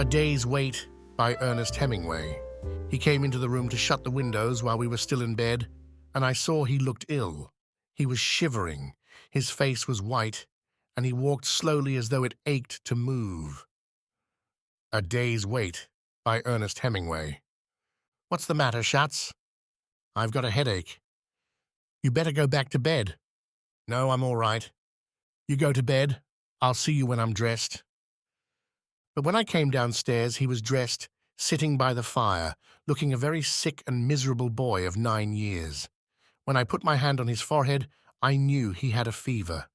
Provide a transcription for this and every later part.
A Day's Wait by Ernest Hemingway. He came into the room to shut the windows while we were still in bed, and I saw he looked ill. He was shivering, his face was white, and he walked slowly as though it ached to move. A Day's Wait by Ernest Hemingway. What's the matter, Schatz? I've got a headache. You better go back to bed. No, I'm all right. You go to bed. I'll see you when I'm dressed. But when I came downstairs, he was dressed, sitting by the fire, looking a very sick and miserable boy of 9 years. When I put my hand on his forehead, I knew he had a fever.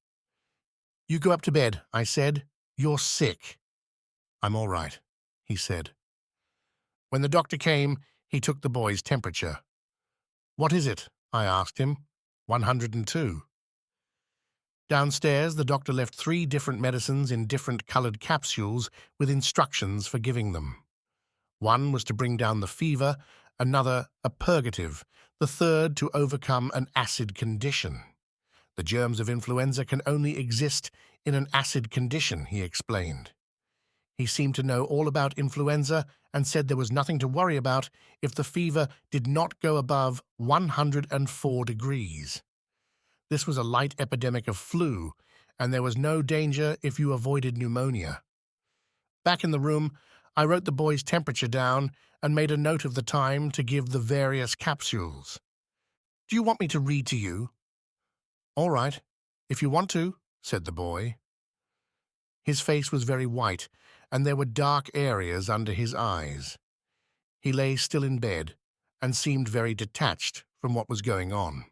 You go up to bed, I said. You're sick. I'm all right, he said. When the doctor came, he took the boy's temperature. What is it? I asked him. 102. Downstairs, the doctor left 3 different medicines in different colored capsules with instructions for giving them. One was to bring down the fever, another a purgative, the third to overcome an acid condition. The germs of influenza can only exist in an acid condition, he explained. He seemed to know all about influenza and said there was nothing to worry about if the fever did not go above 104 degrees. This was a light epidemic of flu, and there was no danger if you avoided pneumonia. Back in the room, I wrote the boy's temperature down and made a note of the time to give the various capsules. Do you want me to read to you? All right, if you want to, said the boy. His face was very white, and there were dark areas under his eyes. He lay still in bed and seemed very detached from what was going on.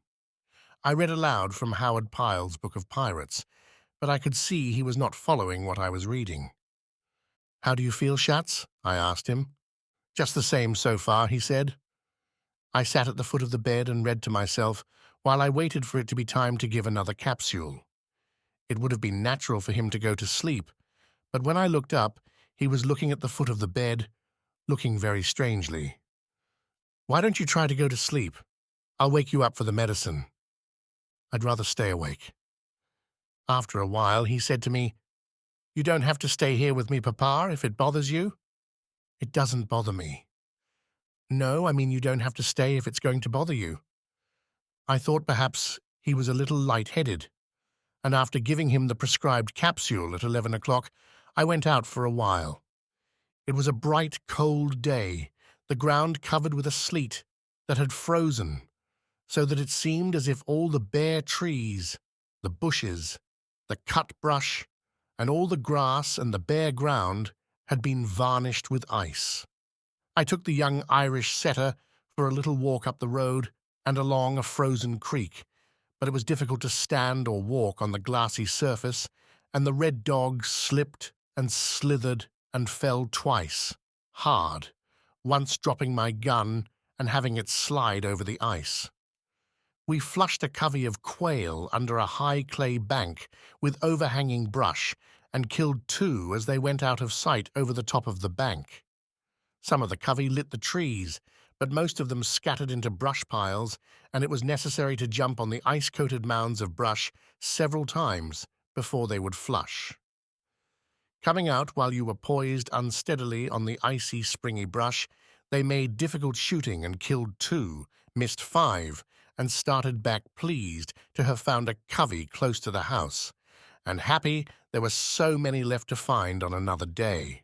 I read aloud from Howard Pyle's Book of Pirates, but I could see he was not following what I was reading. How do you feel, Schatz? I asked him. Just the same so far, he said. I sat at the foot of the bed and read to myself while I waited for it to be time to give another capsule. It would have been natural for him to go to sleep, but when I looked up, he was looking at the foot of the bed, looking very strangely. Why don't you try to go to sleep? I'll wake you up for the medicine. I'd rather stay awake. After a while, he said to me, You don't have to stay here with me, Papa, if it bothers you. It doesn't bother me. No, I mean you don't have to stay if it's going to bother you. I thought perhaps he was a little light-headed, and after giving him the prescribed capsule at 11 o'clock, I went out for a while. It was a bright, cold day, the ground covered with a sleet that had frozen, so that it seemed as if all the bare trees, the bushes, the cut brush, and all the grass and the bare ground had been varnished with ice. I took the young Irish setter for a little walk up the road and along a frozen creek, but it was difficult to stand or walk on the glassy surface, and the red dog slipped and slithered and fell twice, hard, once dropping my gun and having it slide over the ice. We flushed a covey of quail under a high clay bank with overhanging brush and killed 2 as they went out of sight over the top of the bank. Some of the covey lit the trees, but most of them scattered into brush piles, and it was necessary to jump on the ice-coated mounds of brush several times before they would flush. Coming out while you were poised unsteadily on the icy, springy brush, they made difficult shooting and killed 2, missed 5, and started back pleased to have found a covey close to the house, and happy there were so many left to find on another day.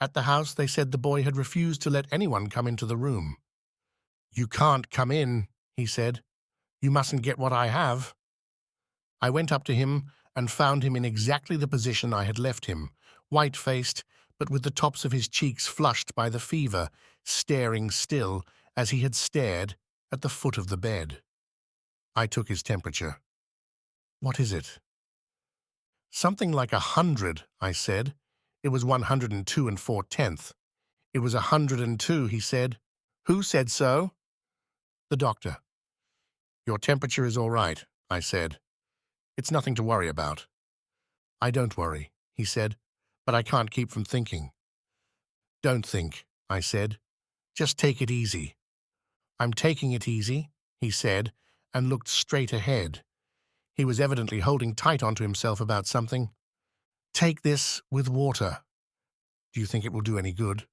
At the house, they said the boy had refused to let anyone come into the room. You can't come in, he said. You mustn't get what I have. I went up to him and found him in exactly the position I had left him, white-faced, but with the tops of his cheeks flushed by the fever, staring still as he had stared at the foot of the bed. I took his temperature. What is it? Something like 100, I said. It was 102 4/10. It was 102, he said. Who said so? The doctor. Your temperature is all right, I said. It's nothing to worry about. I don't worry, he said, but I can't keep from thinking. Don't think, I said. Just take it easy. I'm taking it easy, he said, and looked straight ahead. He was evidently holding tight onto himself about something. Take this with water. Do you think it will do any good?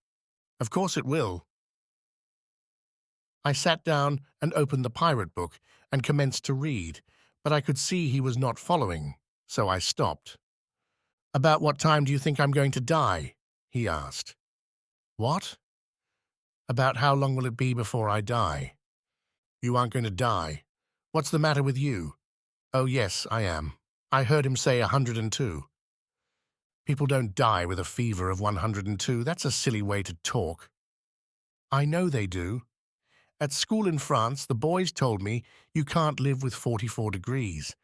Of course it will. I sat down and opened the pirate book and commenced to read, but I could see he was not following, so I stopped. About what time do you think I'm going to die? He asked. What? About how long will it be before I die? You aren't going to die. What's the matter with you? Oh, yes, I am. I heard him say 102. People don't die with a fever of 102. That's a silly way to talk. I know they do. At school in France, the boys told me you can't live with 44 degrees.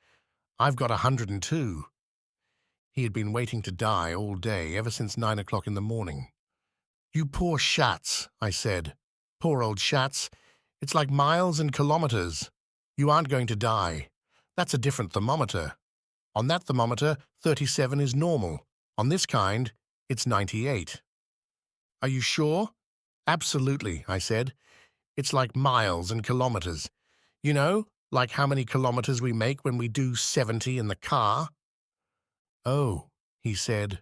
I've got 102. He had been waiting to die all day, ever since 9 o'clock in the morning. You poor Schatz, I said. Poor old Schatz. It's like miles and kilometers. You aren't going to die. That's a different thermometer. On that thermometer, 37 is normal. On this kind, it's 98. Are you sure? Absolutely, I said. It's like miles and kilometers. You know, like how many kilometers we make when we do 70 in the car? Oh, he said.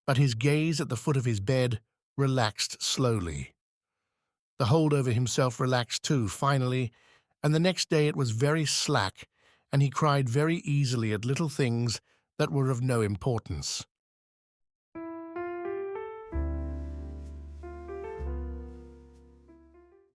But his gaze at the foot of his bed relaxed slowly. The hold over himself relaxed too, finally, and the next day it was very slack, and he cried very easily at little things that were of no importance.